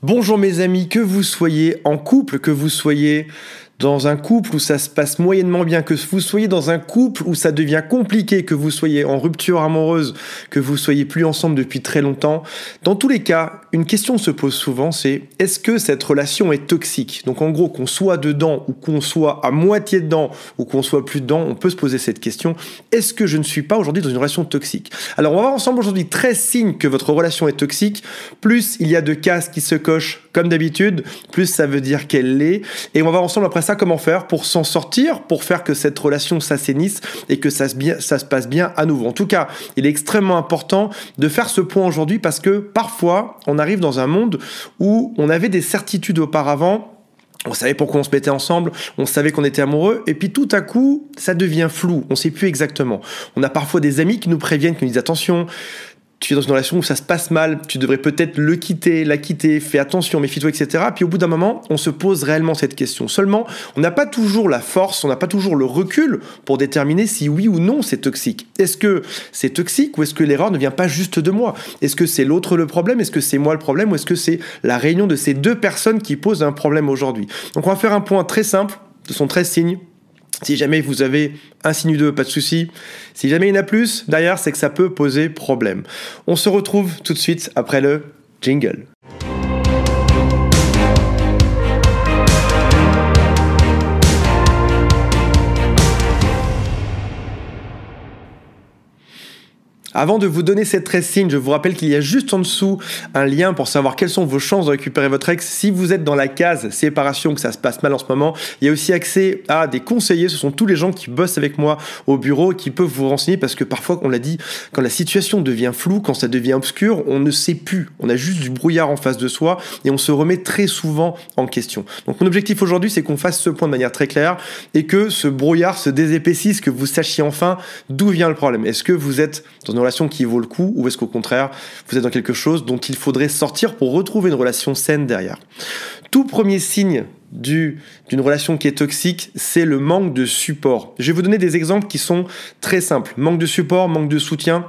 Bonjour mes amis, que vous soyez en couple, que vous soyez dans un couple où ça se passe moyennement bien, que vous soyez dans un couple où ça devient compliqué, que vous soyez en rupture amoureuse, que vous soyez plus ensemble depuis très longtemps, dans tous les cas, une question se pose souvent, c'est est-ce que cette relation est toxique? Donc en gros, qu'on soit dedans ou qu'on soit à moitié dedans ou qu'on soit plus dedans, on peut se poser cette question. Est-ce que je ne suis pas aujourd'hui dans une relation toxique? Alors on va voir ensemble aujourd'hui 13 signes que votre relation est toxique. Plus il y a de cases qui se cochent comme d'habitude, plus ça veut dire qu'elle l'est. Et on va voir ensemble après ça comment faire pour s'en sortir, pour faire que cette relation s'assainisse et que ça se passe bien à nouveau. En tout cas, il est extrêmement important de faire ce point aujourd'hui parce que parfois, on arrive dans un monde où on avait des certitudes auparavant. On savait pourquoi on se mettait ensemble, on savait qu'on était amoureux, et puis tout à coup, ça devient flou, on ne sait plus exactement. On a parfois des amis qui nous préviennent, qui nous disent attention, tu es dans une relation où ça se passe mal, tu devrais peut-être le quitter, la quitter, fais attention, méfie-toi, etc. Puis au bout d'un moment, on se pose réellement cette question. Seulement, on n'a pas toujours la force, on n'a pas toujours le recul pour déterminer si oui ou non c'est toxique. Est-ce que c'est toxique ou est-ce que l'erreur ne vient pas juste de moi? Est-ce que c'est l'autre le problème? Est-ce que c'est moi le problème? Ou est-ce que c'est la réunion de ces deux personnes qui posent un problème aujourd'hui? Donc on va faire un point très simple, ce sont 13 signes. Si jamais vous avez un signe ou deux, pas de souci. Si jamais il y en a plus, derrière, c'est que ça peut poser problème. On se retrouve tout de suite après le jingle. Avant de vous donner ces 13 signes, je vous rappelle qu'il y a juste en dessous un lien pour savoir quelles sont vos chances de récupérer votre ex. Si vous êtes dans la case séparation, que ça se passe mal en ce moment, il y a aussi accès à des conseillers. Ce sont tous les gens qui bossent avec moi au bureau qui peuvent vous renseigner parce que parfois, on l'a dit, quand la situation devient floue, quand ça devient obscur, on ne sait plus. On a juste du brouillard en face de soi et on se remet très souvent en question. Donc mon objectif aujourd'hui, c'est qu'on fasse ce point de manière très claire et que ce brouillard se désépaississe, que vous sachiez enfin d'où vient le problème. Est-ce que vous êtes dans une relation qui vaut le coup ou est-ce qu'au contraire vous êtes dans quelque chose dont il faudrait sortir pour retrouver une relation saine derrière? Tout premier signe d'une relation qui est toxique, c'est le manque de support. Je vais vous donner des exemples qui sont très simples. Manque de support, manque de soutien.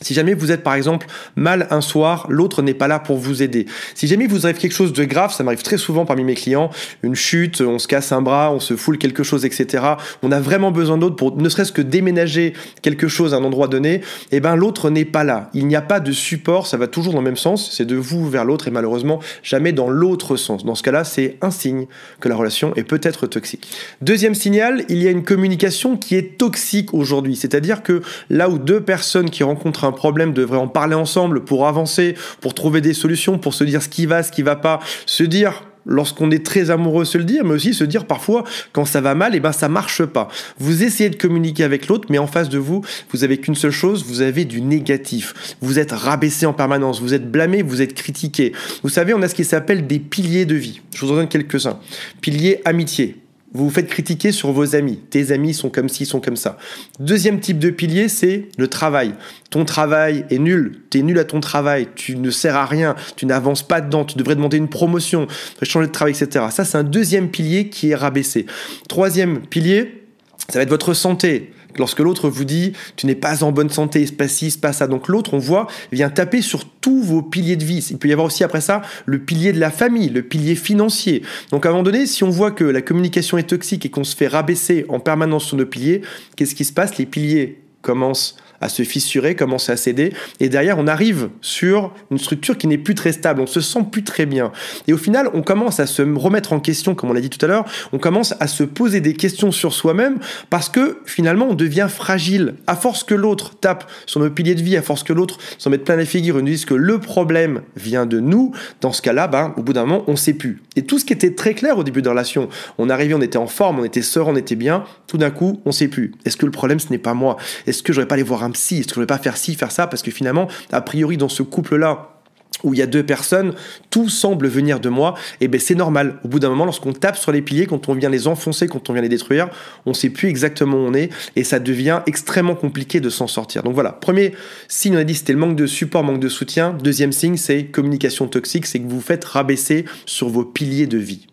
Si jamais vous êtes par exemple mal un soir, l'autre n'est pas là pour vous aider. Si jamais vous arrive quelque chose de grave, ça m'arrive très souvent parmi mes clients, une chute, on se casse un bras, on se foule quelque chose, etc. On a vraiment besoin d'autre pour ne serait-ce que déménager quelque chose à un endroit donné, et ben l'autre n'est pas là. Il n'y a pas de support, ça va toujours dans le même sens, c'est de vous vers l'autre et malheureusement jamais dans l'autre sens. Dans ce cas-là, c'est un signe que la relation est peut-être toxique. Deuxième signal, il y a une communication qui est toxique aujourd'hui, c'est-à-dire que là où deux personnes qui rencontrent un problème devraient en parler ensemble pour avancer, pour trouver des solutions, pour se dire ce qui va pas, se dire lorsqu'on est très amoureux se le dire, mais aussi se dire parfois quand ça va mal, et ben ça marche pas. Vous essayez de communiquer avec l'autre, mais en face de vous, vous avez qu'une seule chose, vous avez du négatif. Vous êtes rabaissé en permanence, vous êtes blâmé, vous êtes critiqué. Vous savez, on a ce qui s'appelle des piliers de vie. Je vous en donne quelques-uns. Pilier amitié. Vous vous faites critiquer sur vos amis. Tes amis sont comme ci, sont comme ça. Deuxième type de pilier, c'est le travail. Ton travail est nul. Tu es nul à ton travail. Tu ne sers à rien. Tu n'avances pas dedans. Tu devrais demander une promotion. Tu devrais changer de travail, etc. Ça, c'est un deuxième pilier qui est rabaissé. Troisième pilier, ça va être votre santé. Lorsque l'autre vous dit « tu n'es pas en bonne santé, il se passe ci, il se passe ça », donc l'autre, on voit, vient taper sur tous vos piliers de vie. Il peut y avoir aussi après ça le pilier de la famille, le pilier financier. Donc à un moment donné, si on voit que la communication est toxique et qu'on se fait rabaisser en permanence sur nos piliers, qu'est-ce qui se passe? Les piliers commencent à se fissurer, commence à céder, et derrière on arrive sur une structure qui n'est plus très stable, on se sent plus très bien. Et au final, on commence à se remettre en question, comme on l'a dit tout à l'heure, on commence à se poser des questions sur soi-même, parce que finalement on devient fragile. À force que l'autre tape sur nos piliers de vie, à force que l'autre s'en mette plein la figure et nous dise que le problème vient de nous, dans ce cas-là, au bout d'un moment, on ne sait plus. Et tout ce qui était très clair au début de la relation, on arrivait, on était en forme, on était serein, on était bien, tout d'un coup, on ne sait plus. Est-ce que le problème, ce n'est pas moi? Est-ce que j'aurais pas aller voir un psy? Est-ce que je ne vais pas faire ci, faire ça? Parce que finalement, a priori, dans ce couple-là, où il y a deux personnes, tout semble venir de moi, et ben c'est normal. Au bout d'un moment, lorsqu'on tape sur les piliers, quand on vient les enfoncer, quand on vient les détruire, on ne sait plus exactement où on est, et ça devient extrêmement compliqué de s'en sortir. Donc voilà, premier signe, on a dit, c'était le manque de support, manque de soutien. Deuxième signe, c'est communication toxique, c'est que vous vous faites rabaisser sur vos piliers de vie.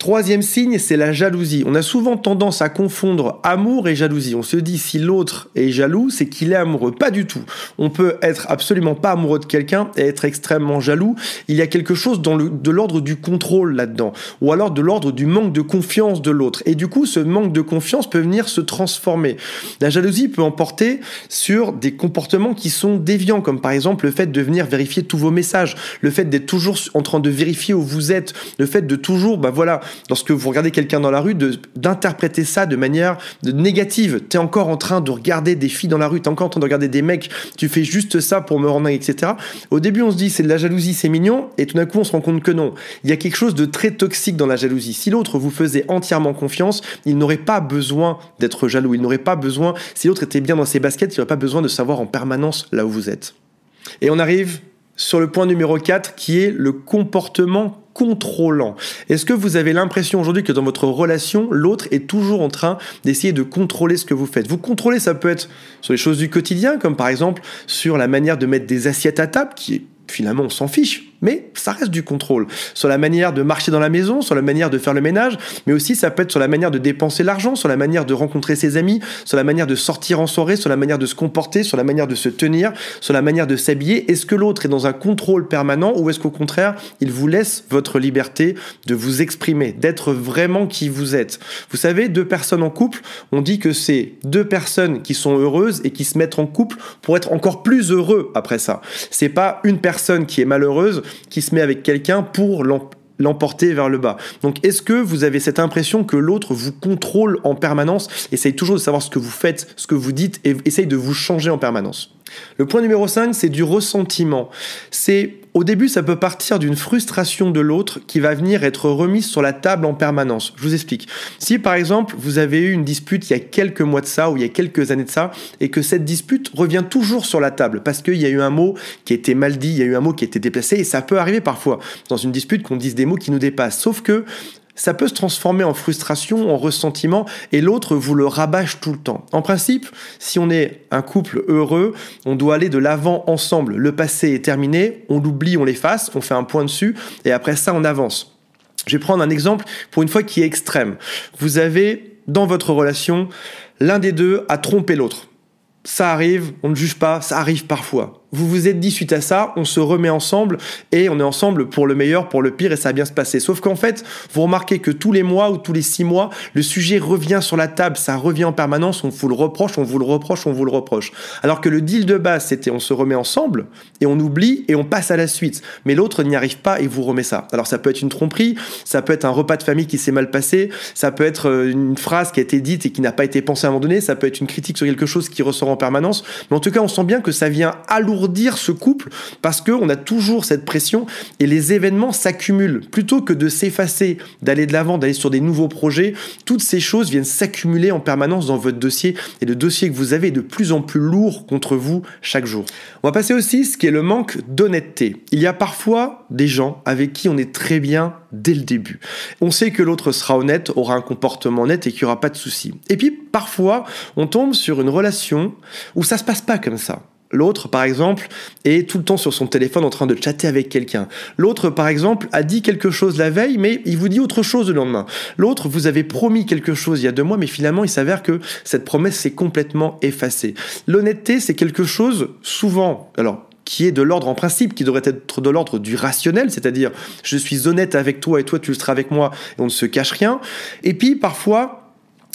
Troisième signe, c'est la jalousie. On a souvent tendance à confondre amour et jalousie. On se dit si l'autre est jaloux, c'est qu'il est amoureux. Pas du tout. On peut être absolument pas amoureux de quelqu'un et être extrêmement jaloux. Il y a quelque chose de l'ordre du contrôle là-dedans, ou alors de l'ordre du manque de confiance de l'autre. Et du coup, ce manque de confiance peut venir se transformer. La jalousie peut emporter sur des comportements qui sont déviants, comme par exemple le fait de venir vérifier tous vos messages, le fait d'être toujours en train de vérifier où vous êtes, le fait de toujours, lorsque vous regardez quelqu'un dans la rue, d'interpréter ça de manière négative. T'es encore en train de regarder des filles dans la rue, t'es encore en train de regarder des mecs, tu fais juste ça pour me rendre dingue, etc. Au début, on se dit c'est de la jalousie, c'est mignon, et tout d'un coup, on se rend compte que non. Il y a quelque chose de très toxique dans la jalousie. Si l'autre vous faisait entièrement confiance, il n'aurait pas besoin d'être jaloux, il n'aurait pas besoin, si l'autre était bien dans ses baskets, il n'aurait pas besoin de savoir en permanence là où vous êtes. Et on arrive sur le point numéro 4, qui est le comportement contrôlant. Est-ce que vous avez l'impression aujourd'hui que dans votre relation, l'autre est toujours en train d'essayer de contrôler ce que vous faites? Vous contrôlez, ça peut être sur les choses du quotidien, comme par exemple sur la manière de mettre des assiettes à table, qui est finalement, on s'en fiche, mais ça reste du contrôle. Sur la manière de marcher dans la maison, sur la manière de faire le ménage, mais aussi ça peut être sur la manière de dépenser l'argent, sur la manière de rencontrer ses amis, sur la manière de sortir en soirée, sur la manière de se comporter, sur la manière de se tenir, sur la manière de s'habiller. Est-ce que l'autre est dans un contrôle permanent ou est-ce qu'au contraire, il vous laisse votre liberté de vous exprimer, d'être vraiment qui vous êtes? Vous savez, 2 personnes en couple, on dit que c'est 2 personnes qui sont heureuses et qui se mettent en couple pour être encore plus heureux après ça. C'est pas une personne qui est malheureuse qui se met avec quelqu'un pour l'emporter vers le bas. Donc, est-ce que vous avez cette impression que l'autre vous contrôle en permanence, essaye toujours de savoir ce que vous faites, ce que vous dites et essaye de vous changer en permanence? Le point numéro 5, c'est du ressentiment. Au début, ça peut partir d'une frustration de l'autre qui va venir être remise sur la table en permanence. Je vous explique. Si, par exemple, vous avez eu une dispute il y a quelques mois de ça ou il y a quelques années de ça et que cette dispute revient toujours sur la table parce qu'il y a eu un mot qui a été mal dit, il y a eu un mot qui a été déplacé et ça peut arriver parfois dans une dispute qu'on dise des mots qui nous dépassent. Sauf que ça peut se transformer en frustration, en ressentiment, et l'autre vous le rabâche tout le temps. En principe, si on est un couple heureux, on doit aller de l'avant ensemble. Le passé est terminé, on l'oublie, on l'efface, on fait un point dessus, et après ça, on avance. Je vais prendre un exemple, pour une fois, qui est extrême. Vous avez, dans votre relation, l'un des deux a trompé l'autre. Ça arrive, on ne juge pas, ça arrive parfois. Vous vous êtes dit suite à ça, on se remet ensemble et on est ensemble pour le meilleur, pour le pire et ça va bien se passer. Sauf qu'en fait, vous remarquez que tous les mois ou tous les 6 mois, le sujet revient sur la table, ça revient en permanence, on vous le reproche, on vous le reproche, on vous le reproche. Alors que le deal de base, c'était on se remet ensemble et on oublie et on passe à la suite. Mais l'autre n'y arrive pas et vous remet ça. Alors ça peut être une tromperie, ça peut être un repas de famille qui s'est mal passé, ça peut être une phrase qui a été dite et qui n'a pas été pensée à un moment donné, ça peut être une critique sur quelque chose qui ressort en permanence. Mais en tout cas, on sent bien que ça vient alourdir ce couple parce qu'on a toujours cette pression et les événements s'accumulent. Plutôt que de s'effacer, d'aller de l'avant, d'aller sur des nouveaux projets, toutes ces choses viennent s'accumuler en permanence dans votre dossier et le dossier que vous avez est de plus en plus lourd contre vous chaque jour. On va passer aussi ce qui est le manque d'honnêteté. Il y a parfois des gens avec qui on est très bien dès le début. On sait que l'autre sera honnête, aura un comportement honnête et qu'il n'y aura pas de soucis. Et puis parfois, on tombe sur une relation où ça se passe pas comme ça. L'autre, par exemple, est tout le temps sur son téléphone en train de chatter avec quelqu'un. L'autre, par exemple, a dit quelque chose la veille, mais il vous dit autre chose le lendemain. L'autre, vous avez promis quelque chose il y a 2 mois, mais finalement, il s'avère que cette promesse s'est complètement effacée. L'honnêteté, c'est quelque chose, souvent, qui est de l'ordre en principe, qui devrait être de l'ordre du rationnel, c'est-à-dire je suis honnête avec toi et toi tu le seras avec moi et on ne se cache rien. Et puis, parfois,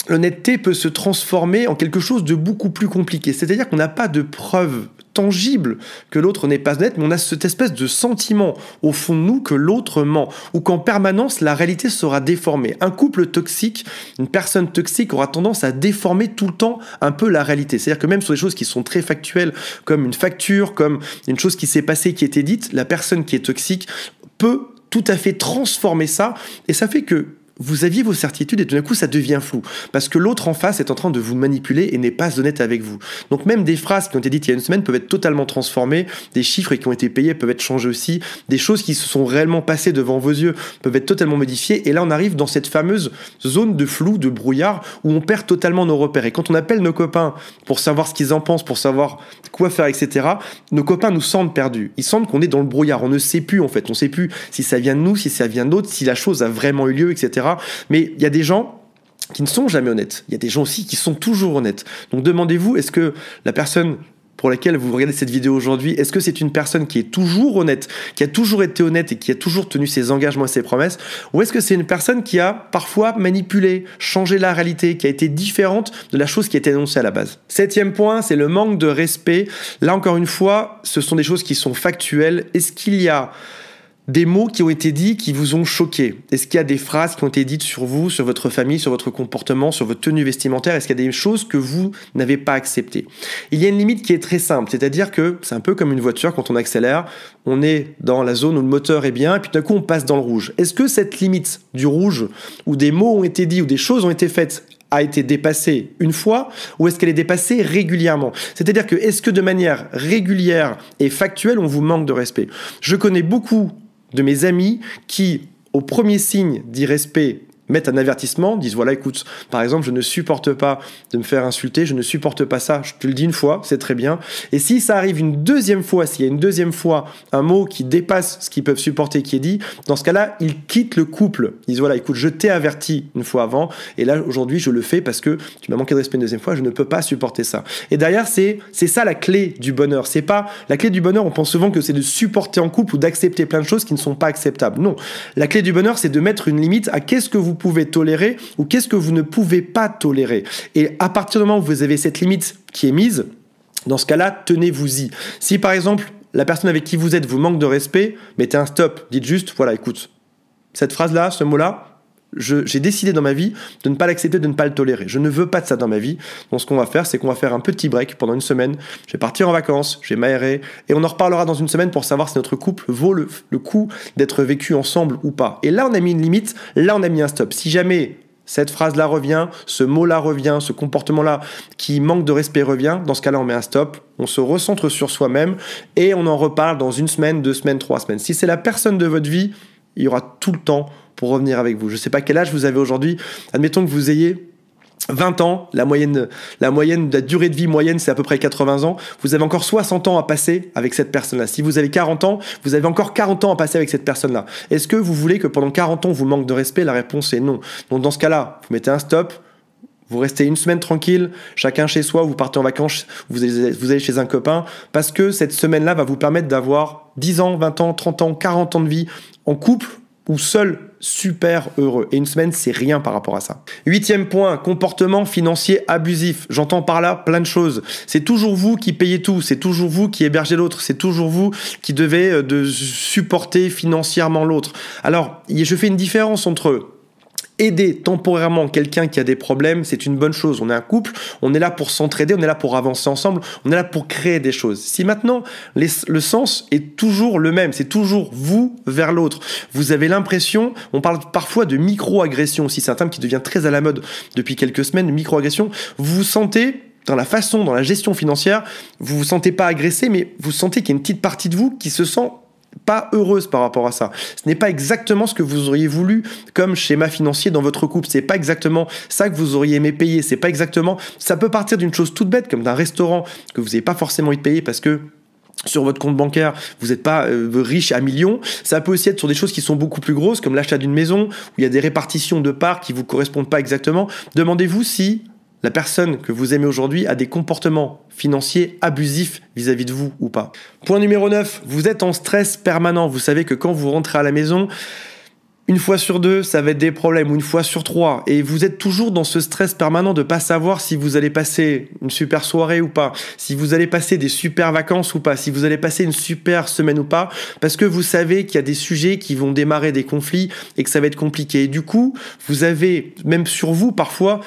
l'honnêteté peut se transformer en quelque chose de beaucoup plus compliqué. C'est-à-dire qu'on n'a pas de preuve tangible que l'autre n'est pas honnête, mais on a cette espèce de sentiment au fond de nous que l'autre ment, ou qu'en permanence, la réalité sera déformée. Un couple toxique, une personne toxique aura tendance à déformer tout le temps un peu la réalité. C'est-à-dire que même sur des choses qui sont très factuelles, comme une facture, comme une chose qui s'est passée, qui a été dite, la personne qui est toxique peut tout à fait transformer ça, et ça fait que vous aviez vos certitudes et tout d'un coup ça devient flou parce que l'autre en face est en train de vous manipuler et n'est pas honnête avec vous. Donc même des phrases qui ont été dites il y a une semaine peuvent être totalement transformées, des chiffres qui ont été payés peuvent être changés aussi, des choses qui se sont réellement passées devant vos yeux peuvent être totalement modifiées et là on arrive dans cette fameuse zone de flou, de brouillard où on perd totalement nos repères. Et quand on appelle nos copains pour savoir ce qu'ils en pensent, pour savoir quoi faire, etc., nos copains nous sentent perdus. Ils sentent qu'on est dans le brouillard, on ne sait plus en fait, on ne sait plus si ça vient de nous, si ça vient d'autres, si la chose a vraiment eu lieu, etc. etc. Mais il y a des gens qui ne sont jamais honnêtes. Il y a des gens aussi qui sont toujours honnêtes. Donc demandez-vous, est-ce que la personne pour laquelle vous regardez cette vidéo aujourd'hui, est-ce que c'est une personne qui est toujours honnête, qui a toujours été honnête et qui a toujours tenu ses engagements et ses promesses, ou est-ce que c'est une personne qui a parfois manipulé, changé la réalité, qui a été différente de la chose qui était annoncée à la base? 7e point, c'est le manque de respect. Là, encore une fois, ce sont des choses qui sont factuelles. Est-ce qu'il y a des mots qui ont été dits qui vous ont choqué? Est-ce qu'il y a des phrases qui ont été dites sur vous, sur votre famille, sur votre comportement, sur votre tenue vestimentaire? Est-ce qu'il y a des choses que vous n'avez pas acceptées? Il y a une limite qui est très simple, c'est-à-dire que c'est un peu comme une voiture, quand on accélère, on est dans la zone où le moteur est bien, et puis d'un coup on passe dans le rouge. Est-ce que cette limite du rouge, où des mots ont été dits, où des choses ont été faites, a été dépassée une fois, ou est-ce qu'elle est dépassée régulièrement? C'est-à-dire que, est-ce que de manière régulière et factuelle, on vous manque de respect? Je connais beaucoup de mes amis qui, au premier signe d'irrespect, mettent un avertissement, disent voilà, écoute, par exemple, je ne supporte pas de me faire insulter, je ne supporte pas ça, je te le dis une fois, c'est très bien. Et si ça arrive une deuxième fois, s'il y a une deuxième fois un mot qui dépasse ce qu'ils peuvent supporter qui est dit, dans ce cas-là, ils quittent le couple. Ils disent voilà, écoute, je t'ai averti une fois avant, et là, aujourd'hui, je le fais parce que tu m'as manqué de respect une deuxième fois, je ne peux pas supporter ça. Et derrière, c'est ça la clé du bonheur. C'est pas la clé du bonheur, on pense souvent que c'est de supporter en couple ou d'accepter plein de choses qui ne sont pas acceptables. Non, la clé du bonheur, c'est de mettre une limite à qu'est-ce que vous pouvez tolérer ou qu'est-ce que vous ne pouvez pas tolérer. Et à partir du moment où vous avez cette limite qui est mise, dans ce cas-là, tenez-vous-y. Si par exemple, la personne avec qui vous êtes vous manque de respect, mettez un stop. Dites juste, voilà, écoute, cette phrase-là, ce mot-là, j'ai décidé dans ma vie de ne pas l'accepter, de ne pas le tolérer. Je ne veux pas de ça dans ma vie. Donc ce qu'on va faire, c'est qu'on va faire un petit break pendant une semaine. Je vais partir en vacances, je vais m'aérer, et on en reparlera dans une semaine pour savoir si notre couple vaut le coup d'être vécu ensemble ou pas. Et là, on a mis une limite, là, on a mis un stop. Si jamais cette phrase-là revient, ce mot-là revient, ce comportement-là qui manque de respect revient, dans ce cas-là, on met un stop, on se recentre sur soi-même, et on en reparle dans une semaine, 2 semaines, 3 semaines. Si c'est la personne de votre vie, il y aura tout le temps pour revenir avec vous. Je ne sais pas quel âge vous avez aujourd'hui. Admettons que vous ayez 20 ans, la durée de vie moyenne, c'est à peu près 80 ans. Vous avez encore 60 ans à passer avec cette personne-là. Si vous avez 40 ans, vous avez encore 40 ans à passer avec cette personne-là. Est-ce que vous voulez que pendant 40 ans, vous manque de respect? La réponse est non. Donc dans ce cas-là, vous mettez un stop, vous restez une semaine tranquille, chacun chez soi, vous partez en vacances, vous allez chez un copain, parce que cette semaine-là va vous permettre d'avoir 10 ans, 20 ans, 30 ans, 40 ans de vie en couple, ou seul, super heureux. Et une semaine, c'est rien par rapport à ça. 8e point, comportement financier abusif. J'entends par là plein de choses. C'est toujours vous qui payez tout, c'est toujours vous qui hébergez l'autre, c'est toujours vous qui devez supporter financièrement l'autre. Alors, je fais une différence entre aider temporairement quelqu'un qui a des problèmes, c'est une bonne chose. On est un couple, on est là pour s'entraider, on est là pour avancer ensemble, on est là pour créer des choses. Si maintenant, le sens est toujours le même, c'est toujours vous vers l'autre. Vous avez l'impression, on parle parfois de micro-agression aussi, c'est un terme qui devient très à la mode depuis quelques semaines, micro-agression. Vous vous sentez dans la gestion financière, vous vous sentez pas agressé, mais vous sentez qu'il y a une petite partie de vous qui se sent pas heureuse par rapport à ça. Ce n'est pas exactement ce que vous auriez voulu comme schéma financier dans votre couple. C'est pas exactement ça que vous auriez aimé payer. C'est pas exactement... Ça peut partir d'une chose toute bête, comme d'un restaurant que vous n'avez pas forcément envie de payer parce que sur votre compte bancaire, vous n'êtes pas riche à millions. Ça peut aussi être sur des choses qui sont beaucoup plus grosses, comme l'achat d'une maison, où il y a des répartitions de parts qui ne vous correspondent pas exactement. Demandez-vous si la personne que vous aimez aujourd'hui a des comportements financiers abusifs vis-à-vis de vous ou pas. Point numéro 9, vous êtes en stress permanent. Vous savez que quand vous rentrez à la maison, une fois sur 2, ça va être des problèmes, ou une fois sur 3. Et vous êtes toujours dans ce stress permanent de ne pas savoir si vous allez passer une super soirée ou pas, si vous allez passer des super vacances ou pas, si vous allez passer une super semaine ou pas, parce que vous savez qu'il y a des sujets qui vont démarrer des conflits et que ça va être compliqué. Et du coup, vous avez, même sur vous parfois,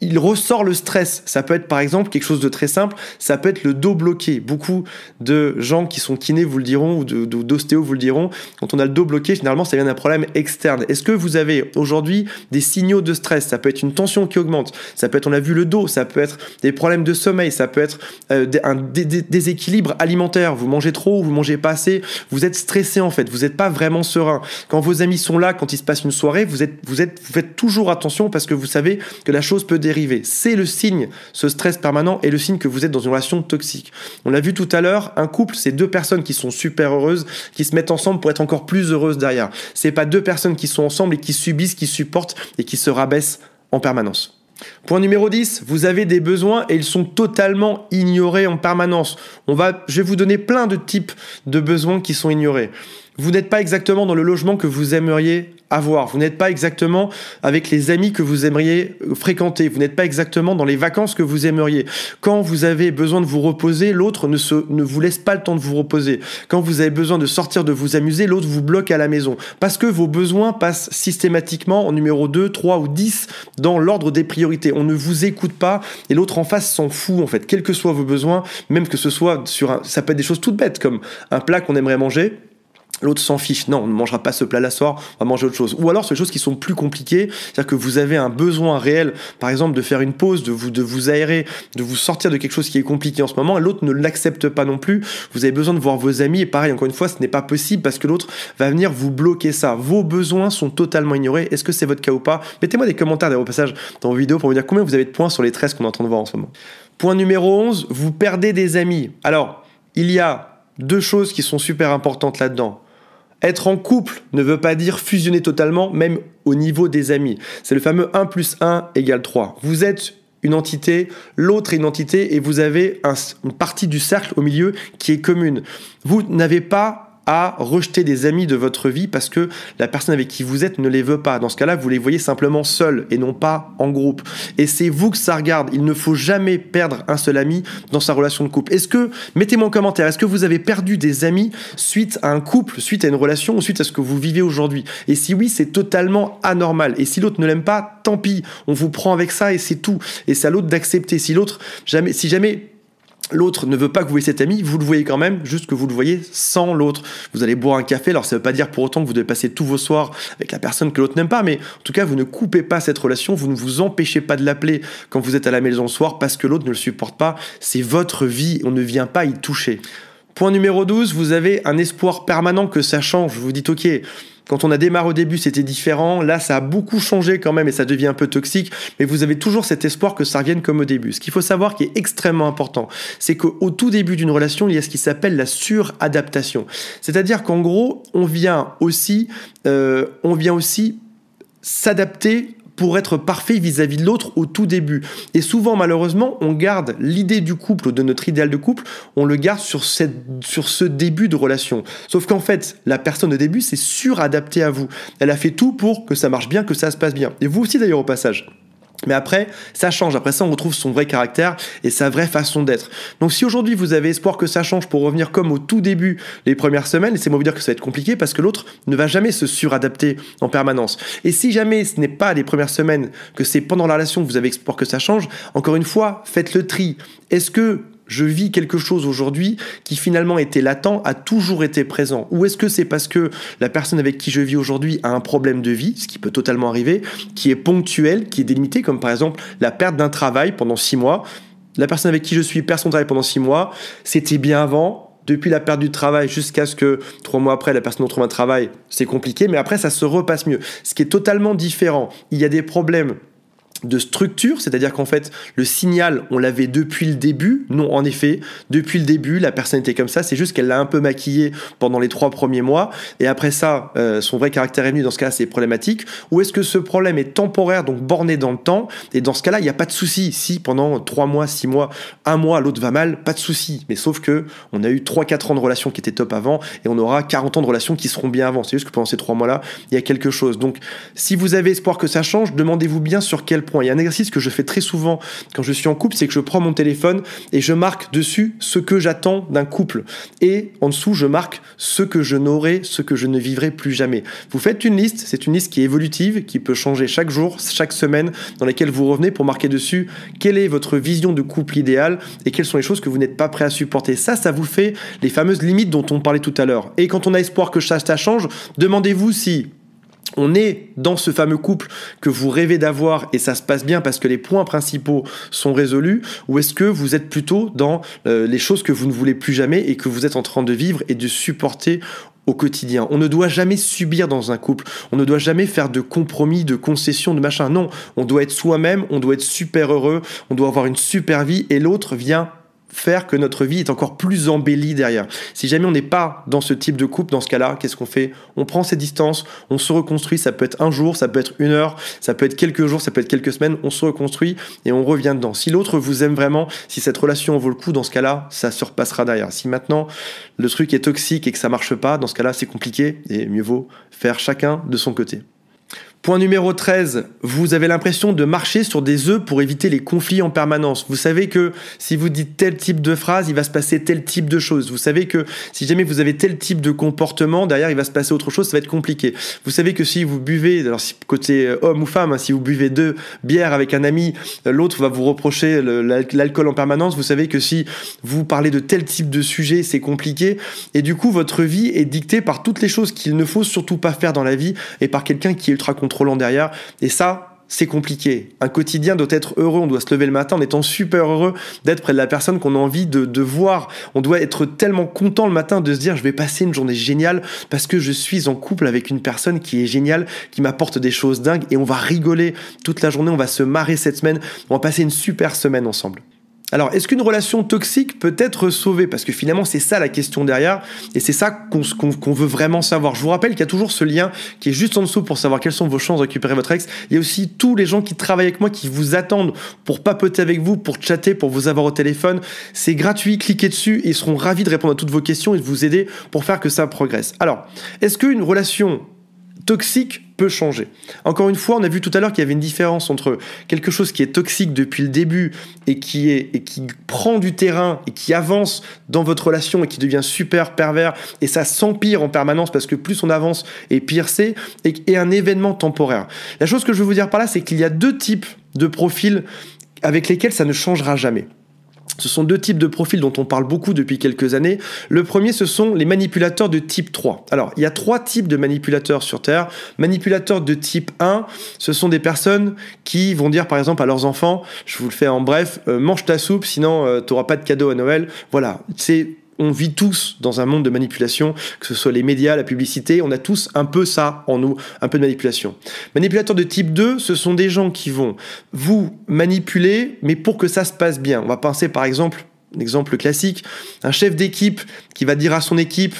il ressort le stress. Ça peut être par exemple quelque chose de très simple, ça peut être le dos bloqué. Beaucoup de gens qui sont kinés vous le diront, ou d'ostéo vous le diront, quand on a le dos bloqué, généralement ça vient d'un problème externe. Est-ce que vous avez aujourd'hui des signaux de stress? Ça peut être une tension qui augmente, ça peut être, on a vu le dos, ça peut être des problèmes de sommeil, ça peut être un déséquilibre alimentaire, vous mangez trop ou vous mangez pas assez, vous êtes stressé en fait, vous n'êtes pas vraiment serein. Quand vos amis sont là, quand il se passe une soirée, vous faites toujours attention parce que vous savez que la chose peut déraper. dériver. C'est le signe, ce stress permanent est le signe que vous êtes dans une relation toxique. On l'a vu tout à l'heure, un couple, c'est deux personnes qui sont super heureuses, qui se mettent ensemble pour être encore plus heureuses derrière. C'est pas deux personnes qui sont ensemble et qui subissent, qui supportent et qui se rabaissent en permanence. Point numéro 10, vous avez des besoins et ils sont totalement ignorés en permanence. Je vais vous donner plein de types de besoins qui sont ignorés. Vous n'êtes pas exactement dans le logement que vous aimeriez avoir. Vous n'êtes pas exactement avec les amis que vous aimeriez fréquenter. Vous n'êtes pas exactement dans les vacances que vous aimeriez. Quand vous avez besoin de vous reposer, l'autre ne vous laisse pas le temps de vous reposer. Quand vous avez besoin de sortir, de vous amuser, l'autre vous bloque à la maison. Parce que vos besoins passent systématiquement en numéro 2, 3 ou 10 dans l'ordre des priorités. On ne vous écoute pas et l'autre en face s'en fout en fait. Quels que soient vos besoins, même que ce soit ça peut être des choses toutes bêtes comme un plat qu'on aimerait manger. L'autre s'en fiche. Non, on ne mangera pas ce plat là soir, on va manger autre chose. Ou alors, c'est des choses qui sont plus compliquées, c'est-à-dire que vous avez un besoin réel, par exemple, de faire une pause, de vous aérer, de vous sortir de quelque chose qui est compliqué en ce moment, et l'autre ne l'accepte pas non plus. Vous avez besoin de voir vos amis, et pareil, encore une fois, ce n'est pas possible parce que l'autre va venir vous bloquer ça. Vos besoins sont totalement ignorés. Est-ce que c'est votre cas ou pas? Mettez-moi des commentaires d'ailleurs au passage dans vos vidéos pour me dire combien vous avez de points sur les 13 qu'on est en train de voir en ce moment. Point numéro 11, vous perdez des amis. Alors, il y a deux choses qui sont super importantes là-dedans. Être en couple ne veut pas dire fusionner totalement, même au niveau des amis. C'est le fameux 1 plus 1 égale 3. Vous êtes une entité, l'autre est une entité, et vous avez une partie du cercle au milieu qui est commune. Vous n'avez pas à rejeter des amis de votre vie parce que la personne avec qui vous êtes ne les veut pas. Dans ce cas-là, vous les voyez simplement seuls et non pas en groupe. Et c'est vous que ça regarde. Il ne faut jamais perdre un seul ami dans sa relation de couple. Mettez-moi en commentaire, est-ce que vous avez perdu des amis suite à un couple, suite à une relation ou suite à ce que vous vivez aujourd'hui? Et si oui, c'est totalement anormal. Et si l'autre ne l'aime pas, tant pis. On vous prend avec ça et c'est tout. Et c'est à l'autre d'accepter. Si jamais l'autre ne veut pas que vous voyez cet ami, vous le voyez quand même, juste que vous le voyez sans l'autre. Vous allez boire un café, alors ça ne veut pas dire pour autant que vous devez passer tous vos soirs avec la personne que l'autre n'aime pas, mais en tout cas, vous ne coupez pas cette relation, vous ne vous empêchez pas de l'appeler quand vous êtes à la maison le soir parce que l'autre ne le supporte pas. C'est votre vie, on ne vient pas y toucher. Point numéro 12, vous avez un espoir permanent que ça change. Vous vous dites, ok, quand on a démarré au début, c'était différent. Là, ça a beaucoup changé quand même et ça devient un peu toxique. Mais vous avez toujours cet espoir que ça revienne comme au début. Ce qu'il faut savoir qui est extrêmement important, c'est qu'au tout début d'une relation, il y a ce qui s'appelle la suradaptation. C'est-à-dire qu'en gros, on vient aussi s'adapter pour être parfait vis-à-vis de l'autre au tout début. Et souvent, malheureusement, on garde l'idée du couple ou de notre idéal de couple, on le garde sur ce début de relation. Sauf qu'en fait, la personne au début s'est suradaptée à vous. Elle a fait tout pour que ça marche bien, que ça se passe bien. Et vous aussi d'ailleurs au passage. Mais après, ça change. Après ça, on retrouve son vrai caractère et sa vraie façon d'être. Donc si aujourd'hui, vous avez espoir que ça change pour revenir comme au tout début, les premières semaines, laissez-moi vous dire que ça va être compliqué parce que l'autre ne va jamais se suradapter en permanence. Et si jamais ce n'est pas les premières semaines, que c'est pendant la relation que vous avez espoir que ça change, encore une fois, faites le tri. Est-ce que je vis quelque chose aujourd'hui qui finalement était latent, a toujours été présent? Ou est-ce que c'est parce que la personne avec qui je vis aujourd'hui a un problème de vie, ce qui peut totalement arriver, qui est ponctuel, qui est délimité, comme par exemple la perte d'un travail pendant 6 mois. La personne avec qui je suis perd son travail pendant 6 mois, c'était bien avant. Depuis la perte du travail jusqu'à ce que 3 mois après, la personne retrouve un travail, c'est compliqué, mais après, ça se repasse mieux. Ce qui est totalement différent. Il y a des problèmes de structure, c'est-à-dire qu'en fait, le signal, on l'avait depuis le début. Non, en effet, depuis le début, la personne était comme ça, c'est juste qu'elle l'a un peu maquillé pendant les 3 premiers mois, et après ça, son vrai caractère est venu, dans ce cas-là, c'est problématique. Ou est-ce que ce problème est temporaire, donc borné dans le temps, et dans ce cas-là, il n'y a pas de souci. Si pendant 3 mois, 6 mois, 1 mois, l'autre va mal, pas de souci. Mais sauf que on a eu 3-4 ans de relation qui étaient top avant, et on aura 40 ans de relation qui seront bien avant. C'est juste que pendant ces 3 mois-là, il y a quelque chose. Donc, si vous avez espoir que ça change, demandez-vous bien sur quel point. Il y a un exercice que je fais très souvent quand je suis en couple, c'est que je prends mon téléphone et je marque dessus ce que j'attends d'un couple. Et en dessous, je marque ce que je n'aurai, ce que je ne vivrai plus jamais. Vous faites une liste, c'est une liste qui est évolutive, qui peut changer chaque jour, chaque semaine, dans laquelle vous revenez pour marquer dessus quelle est votre vision de couple idéal et quelles sont les choses que vous n'êtes pas prêt à supporter. Ça vous fait les fameuses limites dont on parlait tout à l'heure. Et quand on a espoir que ça change, demandez-vous si on est dans ce fameux couple que vous rêvez d'avoir et ça se passe bien parce que les points principaux sont résolus, ou est-ce que vous êtes plutôt dans les choses que vous ne voulez plus jamais et que vous êtes en train de vivre et de supporter au quotidien. On ne doit jamais subir dans un couple. On ne doit jamais faire de compromis, de concessions, de machin. Non, on doit être soi-même, on doit être super heureux, on doit avoir une super vie et l'autre vient faire que notre vie est encore plus embellie derrière. Si jamais on n'est pas dans ce type de couple, dans ce cas-là, qu'est-ce qu'on fait? On prend ses distances, on se reconstruit, ça peut être un jour, ça peut être une heure, ça peut être quelques jours, ça peut être quelques semaines, on se reconstruit et on revient dedans. Si l'autre vous aime vraiment, si cette relation vaut le coup, dans ce cas-là, ça se repassera derrière. Si maintenant le truc est toxique et que ça marche pas, dans ce cas-là, c'est compliqué et mieux vaut faire chacun de son côté. Point numéro 13, vous avez l'impression de marcher sur des œufs pour éviter les conflits en permanence. Vous savez que si vous dites tel type de phrase, il va se passer tel type de choses. Vous savez que si jamais vous avez tel type de comportement, derrière il va se passer autre chose, ça va être compliqué. Vous savez que si vous buvez, alors si côté homme ou femme, si vous buvez 2 bières avec un ami, l'autre va vous reprocher l'alcool en permanence. Vous savez que si vous parlez de tel type de sujet, c'est compliqué. Et du coup, votre vie est dictée par toutes les choses qu'il ne faut surtout pas faire dans la vie et par quelqu'un qui est ultra contrôlant derrière, et ça, c'est compliqué. Un quotidien doit être heureux, on doit se lever le matin en étant super heureux d'être près de la personne qu'on a envie de voir. On doit être tellement content le matin de se dire je vais passer une journée géniale parce que je suis en couple avec une personne qui est géniale, qui m'apporte des choses dingues et on va rigoler toute la journée, on va se marrer cette semaine, on va passer une super semaine ensemble. Alors, est-ce qu'une relation toxique peut être sauvée? Parce que finalement, c'est ça la question derrière, et c'est ça qu'on veut vraiment savoir. Je vous rappelle qu'il y a toujours ce lien qui est juste en dessous pour savoir quelles sont vos chances de récupérer votre ex. Il y a aussi tous les gens qui travaillent avec moi, qui vous attendent pour papoter avec vous, pour chatter, pour vous avoir au téléphone. C'est gratuit, cliquez dessus, et ils seront ravis de répondre à toutes vos questions et de vous aider pour faire que ça progresse. Alors, est-ce qu'une relation toxique peut changer? Encore une fois, on a vu tout à l'heure qu'il y avait une différence entre quelque chose qui est toxique depuis le début et qui prend du terrain et qui avance dans votre relation et qui devient super pervers et ça s'empire en permanence parce que plus on avance et pire c'est, et un événement temporaire. La chose que je veux vous dire par là, c'est qu'il y a 2 types de profils avec lesquels ça ne changera jamais. Ce sont 2 types de profils dont on parle beaucoup depuis quelques années. Le premier, ce sont les manipulateurs de type 3. Alors, il y a 3 types de manipulateurs sur Terre. Manipulateurs de type 1, ce sont des personnes qui vont dire par exemple à leurs enfants, je vous le fais en bref, mange ta soupe, sinon tu n'auras pas de cadeau à Noël. Voilà, on vit tous dans un monde de manipulation, que ce soit les médias, la publicité, on a tous un peu ça en nous, un peu de manipulation. Manipulateurs de type 2, ce sont des gens qui vont vous manipuler, mais pour que ça se passe bien. On va penser par exemple, un exemple classique, un chef d'équipe qui va dire à son équipe,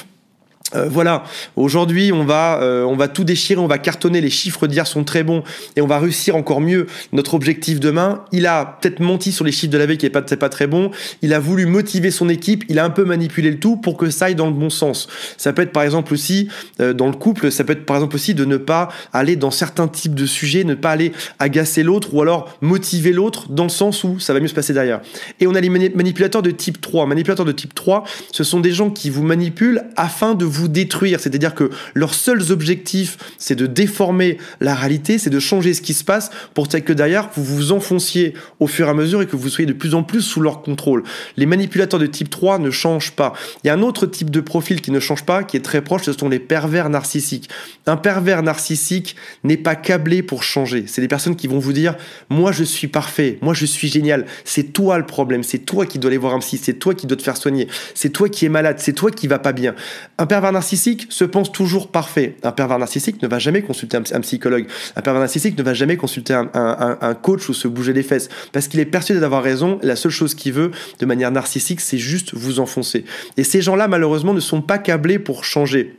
voilà, aujourd'hui on va tout déchirer, on va cartonner, les chiffres d'hier sont très bons et on va réussir encore mieux notre objectif demain. Il a peut-être menti sur les chiffres de la veille qui c'est pas très bon, il a voulu motiver son équipe, il a un peu manipulé le tout pour que ça aille dans le bon sens. Ça peut être par exemple aussi, dans le couple, ça peut être par exemple aussi de ne pas aller dans certains types de sujets, ne pas aller agacer l'autre ou alors motiver l'autre dans le sens où ça va mieux se passer derrière. Et on a les manipulateurs de type 3. Manipulateurs de type 3, ce sont des gens qui vous manipulent afin de vous détruire, c'est-à-dire que leurs seuls objectifs, c'est de déformer la réalité, c'est de changer ce qui se passe pour que derrière, vous vous enfonciez au fur et à mesure et que vous soyez de plus en plus sous leur contrôle. Les manipulateurs de type 3 ne changent pas. Il y a un autre type de profil qui ne change pas, qui est très proche, ce sont les pervers narcissiques. Un pervers narcissique n'est pas câblé pour changer. C'est des personnes qui vont vous dire « Moi, je suis parfait, moi, je suis génial, c'est toi le problème, c'est toi qui dois aller voir un psy, c'est toi qui dois te faire soigner, c'est toi qui es malade, c'est toi qui va pas bien. » Un pervers narcissique se pense toujours parfait. Un pervers narcissique ne va jamais consulter un psychologue. Un pervers narcissique ne va jamais consulter un coach ou se bouger les fesses parce qu'il est persuadé d'avoir raison. La seule chose qu'il veut de manière narcissique, c'est juste vous enfoncer. Et ces gens-là, malheureusement, ne sont pas câblés pour changer.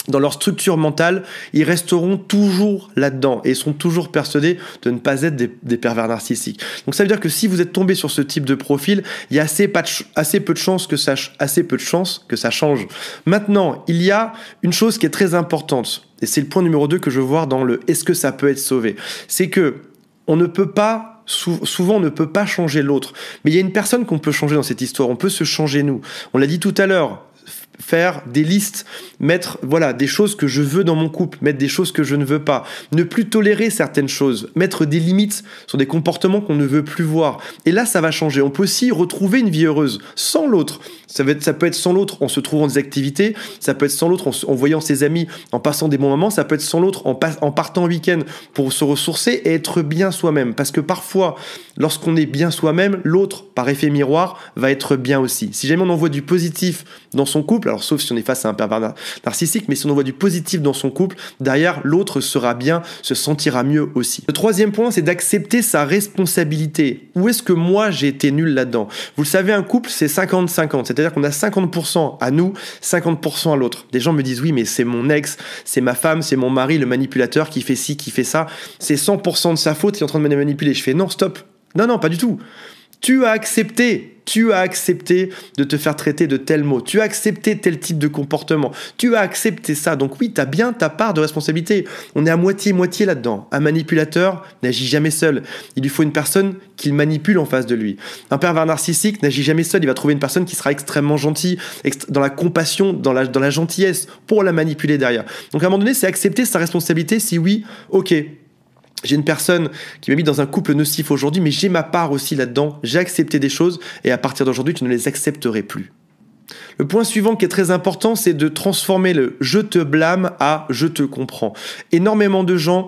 Dans leur structure mentale, ils resteront toujours là-dedans et sont toujours persuadés de ne pas être des pervers narcissiques. Donc ça veut dire que si vous êtes tombé sur ce type de profil, il y a assez peu de chances que ça change. Maintenant, il y a une chose qui est très importante, et c'est le point numéro 2 que je veux voir dans le « est-ce que ça peut être sauvé ?» C'est que on ne peut pas souvent on ne peut pas changer l'autre, mais il y a une personne qu'on peut changer dans cette histoire, on peut se changer nous. On l'a dit tout à l'heure, faire des listes, mettre des choses que je veux dans mon couple, mettre des choses que je ne veux pas, ne plus tolérer certaines choses, mettre des limites sur des comportements qu'on ne veut plus voir. Et là, ça va changer. On peut aussi retrouver une vie heureuse sans l'autre. Ça peut être sans l'autre en se trouvant des activités, ça peut être sans l'autre en voyant ses amis, en passant des bons moments, ça peut être sans l'autre en partant en week-end pour se ressourcer et être bien soi-même. Parce que parfois, lorsqu'on est bien soi-même, l'autre, par effet miroir, va être bien aussi. Si jamais on envoie du positif dans son couple, couple, alors sauf si on est face à un pervers narcissique, mais si on voit du positif dans son couple, derrière, l'autre sera bien, se sentira mieux aussi. Le troisième point, c'est d'accepter sa responsabilité. Où est-ce que moi, j'ai été nul là-dedans? Vous le savez, un couple, c'est 50-50, c'est-à-dire qu'on a 50% à nous, 50% à l'autre. Des gens me disent, oui, mais c'est mon ex, c'est ma femme, c'est mon mari, le manipulateur qui fait ci, qui fait ça, c'est 100% de sa faute, il est en train de me manipuler. Je fais, non, stop. Non, pas du tout. Tu as accepté de te faire traiter de tels mots. Tu as accepté tel type de comportement. Tu as accepté ça. Donc oui, tu as bien ta part de responsabilité. On est à moitié-moitié là-dedans. Un manipulateur n'agit jamais seul. Il lui faut une personne qu'il manipule en face de lui. Un pervers narcissique n'agit jamais seul. Il va trouver une personne qui sera extrêmement gentille, dans la compassion, dans la gentillesse, pour la manipuler derrière. Donc à un moment donné, c'est accepter sa responsabilité. Si oui, ok. J'ai une personne qui m'a mis dans un couple nocif aujourd'hui, mais j'ai ma part aussi là-dedans. J'ai accepté des choses et à partir d'aujourd'hui, tu ne les accepterai plus. Le point suivant qui est très important, c'est de transformer le « je te blâme » à « je te comprends ». Énormément de gens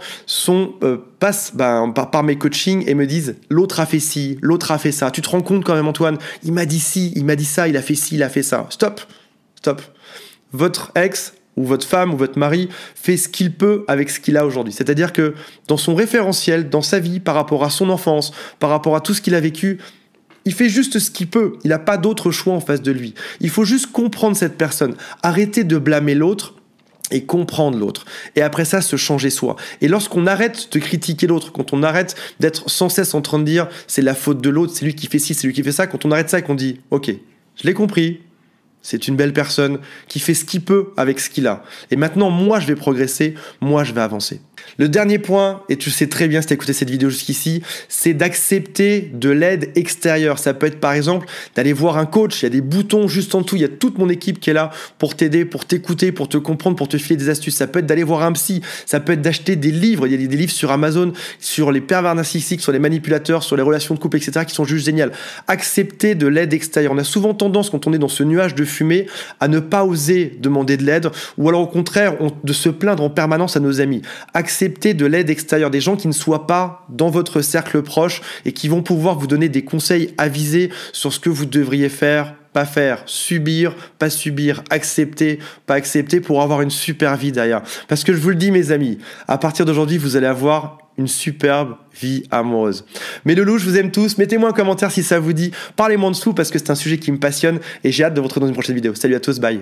passent par mes coachings et me disent « l'autre a fait ci, l'autre a fait ça ». Tu te rends compte quand même, Antoine, il m'a dit ci, il m'a dit ça, il a fait ci, il a fait ça. Stop. Votre ex ou votre femme ou votre mari fait ce qu'il peut avec ce qu'il a aujourd'hui. C'est-à-dire que dans son référentiel, dans sa vie, par rapport à son enfance, par rapport à tout ce qu'il a vécu, il fait juste ce qu'il peut. Il n'a pas d'autre choix en face de lui. Il faut juste comprendre cette personne. Arrêter de blâmer l'autre et comprendre l'autre. Et après ça, se changer soi. Et lorsqu'on arrête de critiquer l'autre, quand on arrête d'être sans cesse en train de dire « c'est la faute de l'autre, c'est lui qui fait ci, c'est lui qui fait ça », quand on arrête ça et qu'on dit « ok, je l'ai compris ». C'est une belle personne qui fait ce qu'il peut avec ce qu'il a. Et maintenant, moi, je vais progresser, moi, je vais avancer. Le dernier point, et tu sais très bien si tu as écouté cette vidéo jusqu'ici, c'est d'accepter de l'aide extérieure. Ça peut être par exemple d'aller voir un coach, il y a des boutons juste en dessous, il y a toute mon équipe qui est là pour t'aider, pour t'écouter, pour te comprendre, pour te filer des astuces. Ça peut être d'aller voir un psy, ça peut être d'acheter des livres, il y a des livres sur Amazon, sur les pervers narcissiques, sur les manipulateurs, sur les relations de couple, etc. qui sont juste géniales. Accepter de l'aide extérieure. On a souvent tendance, quand on est dans ce nuage de fumée, à ne pas oser demander de l'aide, ou alors au contraire, de se plaindre en permanence à nos amis. Accepter de l'aide extérieure, des gens qui ne soient pas dans votre cercle proche et qui vont pouvoir vous donner des conseils avisés sur ce que vous devriez faire, pas faire, subir, pas subir, accepter, pas accepter pour avoir une super vie derrière. Parce que je vous le dis mes amis, à partir d'aujourd'hui, vous allez avoir une superbe vie amoureuse. Mes loulous, je vous aime tous. Mettez-moi un commentaire si ça vous dit. Parlez-moi en dessous parce que c'est un sujet qui me passionne et j'ai hâte de vous retrouver dans une prochaine vidéo. Salut à tous, bye.